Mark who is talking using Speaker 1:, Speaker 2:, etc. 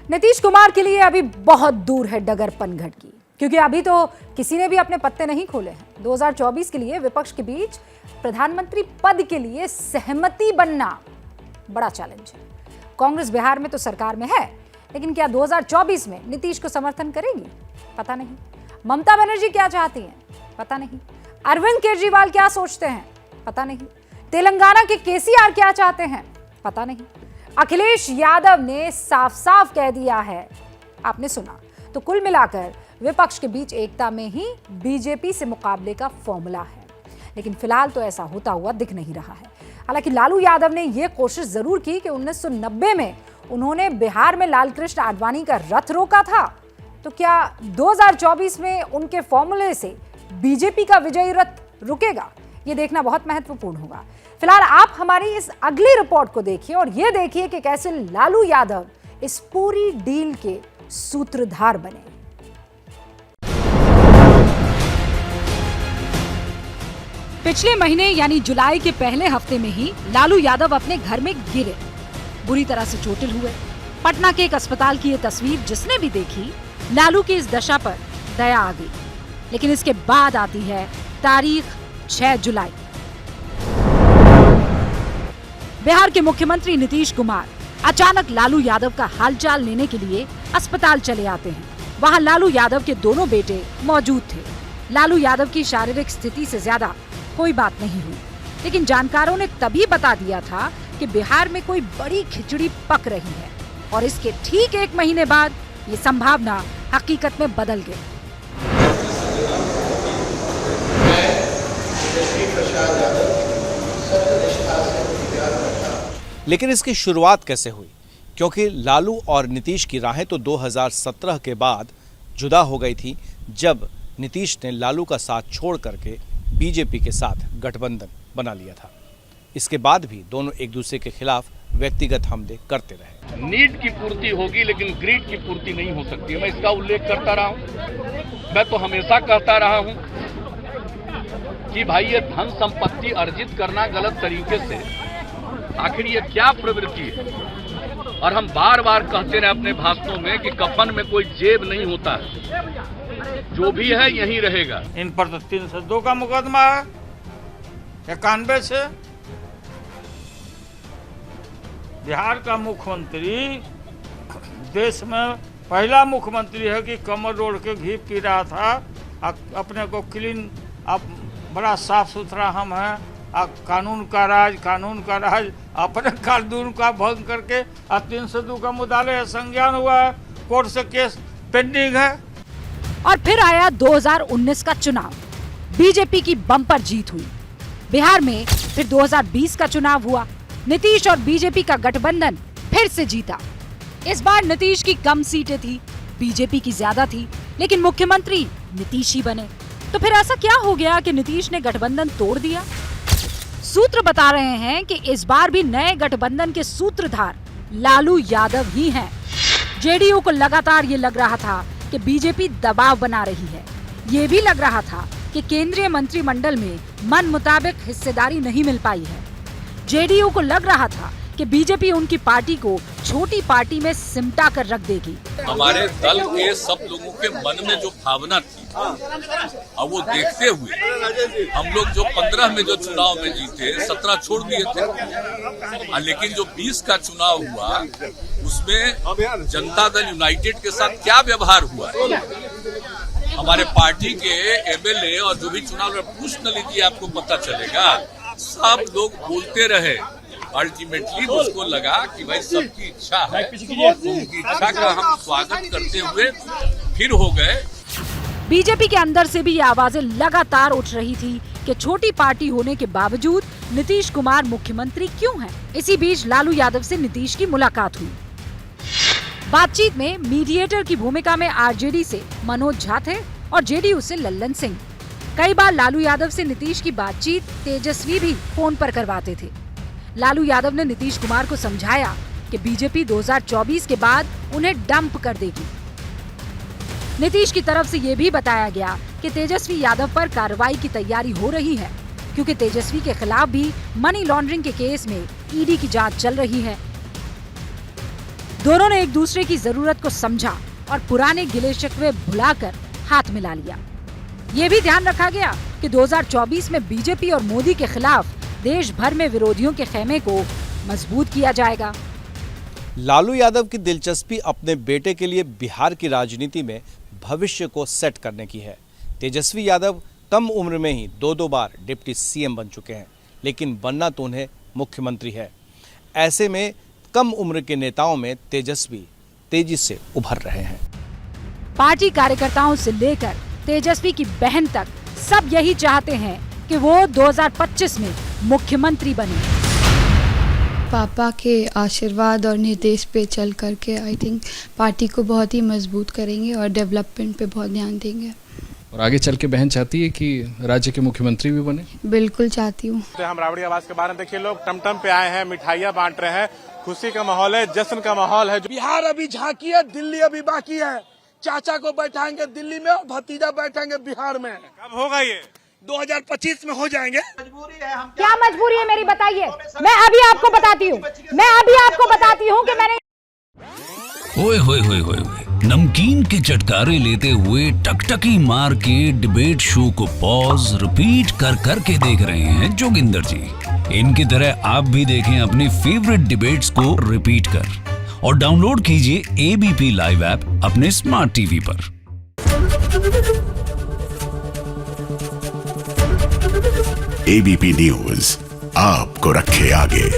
Speaker 1: नीतीश कुमार के लिए अभी बहुत दूर है डगर पनघट की, क्योंकि अभी तो किसी ने भी अपने पत्ते नहीं खोले हैं। 2024 के लिए विपक्ष के बीच प्रधानमंत्री पद के लिए सहमति बनना बड़ा चैलेंज है। कांग्रेस बिहार में तो सरकार में है, लेकिन क्या 2024 में नीतीश को समर्थन करेगी? पता नहीं। ममता बनर्जी क्या चाहती हैं? पता नहीं। अरविंद केजरीवाल क्या सोचते हैं? पता नहीं। तेलंगाना के केसीआर क्या चाहते हैं? पता नहीं। अखिलेश यादव ने साफ साफ कह दिया है, आपने सुना। तो कुल मिलाकर विपक्ष के बीच एकता में ही बीजेपी से मुकाबले का फॉर्मूला है, लेकिन फिलहाल तो ऐसा होता हुआ दिख नहीं रहा है। हालांकि लालू यादव ने यह कोशिश जरूर की कि 1990 में उन्होंने बिहार में लालकृष्ण आडवाणी का रथ रोका था, तो क्या 2024 में उनके फॉर्मूले से बीजेपी का विजयी रथ रुकेगा? ये देखना बहुत महत्वपूर्ण होगा। फिलहाल आप हमारी इस अगली रिपोर्ट को देखिए और ये देखिए कि कैसे लालू यादव इस पूरी डील के सूत्रधार बने। पिछले महीने यानी जुलाई के पहले हफ्ते में ही लालू यादव अपने घर में गिरे, बुरी तरह से चोटिल हुए। पटना के एक अस्पताल की ये तस्वीर जिसने भी देखी, लालू की इस दशा पर दया आ गई। लेकिन इसके बाद आती है तारीख 6 जुलाई। बिहार के मुख्यमंत्री नीतीश कुमार अचानक लालू यादव का हालचाल लेने के लिए अस्पताल चले आते हैं। वहां लालू यादव के दोनों बेटे मौजूद थे। लालू यादव की शारीरिक स्थिति से ज्यादा कोई बात नहीं हुई, लेकिन जानकारों ने तभी बता दिया था कि बिहार में कोई बड़ी खिचड़ी पक रही है, और इसके ठीक 1 महीने बाद ये संभावना हकीकत में बदल गई।
Speaker 2: लेकिन इसकी शुरुआत कैसे हुई? क्योंकि लालू और नीतीश की राहें तो 2017 के बाद जुदा हो गई थी, जब नीतीश ने लालू का साथ छोड़ करके बीजेपी के साथ गठबंधन बना लिया था। इसके बाद भी दोनों एक दूसरे के खिलाफ व्यक्तिगत हमले करते रहे।
Speaker 3: नीड की पूर्ति होगी, लेकिन ग्रीड की पूर्ति नहीं हो सकती। मैं इसका उल्लेख करता रहा हूं। मैं तो हमेशा कहता रहा हूं कि भाई ये धन संपत्ति अर्जित करना गलत तरीके से, आखिर ये क्या प्रवृत्ति है? और हम बार बार कहते रहे अपने भाषणों में कि कफन में कोई जेब नहीं होता है, जो भी है यहीं रहेगा।
Speaker 4: इन पर तो 302 का मुकदमा है, 91 से। बिहार का मुख्यमंत्री देश में पहला मुख्यमंत्री है कि कमर रोड के घी पी रहा था, अपने को क्लीन, अब बड़ा साफ सुथरा हम हैं, कानून का राज, अपने कानून का भंग करके 302 का मुद्दालय संज्ञान हुआ है, कोर्ट से केस पेंडिंग है।
Speaker 1: और फिर आया 2019 का चुनाव। बीजेपी की बम्पर जीत हुई। बिहार में फिर 2020 का चुनाव हुआ। नीतीश और बीजेपी का गठबंधन फिर से जीता। इस बार नीतीश की कम सीटें थी, बीजेपी की ज्यादा थी, लेकिन मुख्यमंत्री नीतीश ही बने। तो फिर ऐसा क्या हो गया कि नीतीश ने गठबंधन तोड़ दिया? सूत्र बता रहे हैं कि इस बार भी नए गठबंधन के सूत्रधार लालू यादव ही हैं। जेडीयू को लगातार ये लग रहा था कि बीजेपी दबाव बना रही है। ये भी लग रहा था कि केंद्रीय मंत्रिमंडल में मन मुताबिक हिस्सेदारी नहीं मिल पाई है। जेडीयू को लग रहा था कि बीजेपी उनकी पार्टी को छोटी पार्टी में सिमटा कर रख देगी।
Speaker 5: हमारे दल के सब लोगों के मन में जो भावना थी, अब वो देखते हुए हम लोग जो 15 में जो चुनाव में जीते, 17 छोड़ दिए थे। लेकिन जो 20 का चुनाव हुआ, उसमें जनता दल यूनाइटेड के साथ क्या व्यवहार हुआ, हमारे पार्टी के एमएलए और जो भी चुनाव में पूछ न लीजिए, आपको पता चलेगा। सब लोग बोलते रहे, अल्टीमेटली उसको लगा कि भाई सबकी इच्छा है, उनकी इच्छा का हम स्वागत करते हुए फिर हो गए।
Speaker 1: बीजेपी के अंदर से भी ये आवाजें लगातार उठ रही थी कि छोटी पार्टी होने के बावजूद नीतीश कुमार मुख्यमंत्री क्यों हैं? इसी बीच लालू यादव से नीतीश की मुलाकात हुई। बातचीत में मीडिएटर की भूमिका में आरजेडी से मनोज झा थे और जेडीयू से लल्लन सिंह। कई बार लालू यादव से नीतीश की बातचीत तेजस्वी भी फोन पर करवाते थे। लालू यादव ने नीतीश कुमार को समझाया कि बीजेपी 2024 के बाद उन्हें डंप कर देगी। नीतीश की तरफ से यह भी बताया गया कि तेजस्वी यादव पर कार्रवाई की तैयारी हो रही है, क्योंकि तेजस्वी के खिलाफ भी मनी लॉन्ड्रिंग के केस में ईडी की जांच चल रही है। दोनों ने एक दूसरे की जरूरत को समझा और पुराने गिले शिकवे भुलाकर हाथ मिला लिया। ये भी ध्यान रखा गया कि 2024 में बीजेपी और मोदी के खिलाफ देश भर में विरोधियों के खेमे को मजबूत किया जाएगा।
Speaker 2: लालू यादव की दिलचस्पी अपने बेटे के लिए बिहार की राजनीति में भविष्य को सेट करने की है। तेजस्वी यादव कम उम्र में ही 2 बार डिप्टी सीएम बन चुके हैं, लेकिन बनना तो उन्हें मुख्यमंत्री है। ऐसे में कम उम्र के नेताओं में तेजस्वी तेजी से उभर रहे हैं।
Speaker 1: पार्टी कार्यकर्ताओं से लेकर तेजस्वी की बहन तक सब यही चाहते हैं कि वो 2025 में मुख्यमंत्री बने।
Speaker 6: पापा के आशीर्वाद और निर्देश पे चल करके आई थिंक पार्टी को बहुत ही मजबूत करेंगे और डेवलपमेंट पे बहुत ध्यान देंगे।
Speaker 7: और आगे चल के बहन चाहती है कि राज्य के मुख्यमंत्री भी बने?
Speaker 6: बिल्कुल चाहती हूँ।
Speaker 8: हम राबड़ी आवास के बारे में देखिए, लोग टमटम पे आए हैं, मिठाइयाँ बांट रहे हैं, खुशी का माहौल है, जश्न का माहौल है।
Speaker 9: बिहार अभी झांकी है, दिल्ली अभी बाकी है। चाचा को बैठाएंगे दिल्ली में और भतीजा बैठाएंगे बिहार में।
Speaker 8: कब होगा ये?
Speaker 9: 2025 में हो जाएंगे।
Speaker 1: क्या मजबूरी है मेरी, बताइए। मैं अभी आपको बताती हूँ कि मैंने
Speaker 10: ओए होए होए होए नमकीन के चटकारे लेते हुए टकटकी मार के डिबेट शो को पॉज रिपीट कर करके देख रहे हैं जोगिंदर जी। इनकी तरह आप भी देखें अपनी फेवरेट डिबेट्स को रिपीट कर और डाउनलोड कीजिए एबीपी लाइव ऐप अपने स्मार्ट टीवी पर।
Speaker 11: एबीपी न्यूज आपको रखे आगे।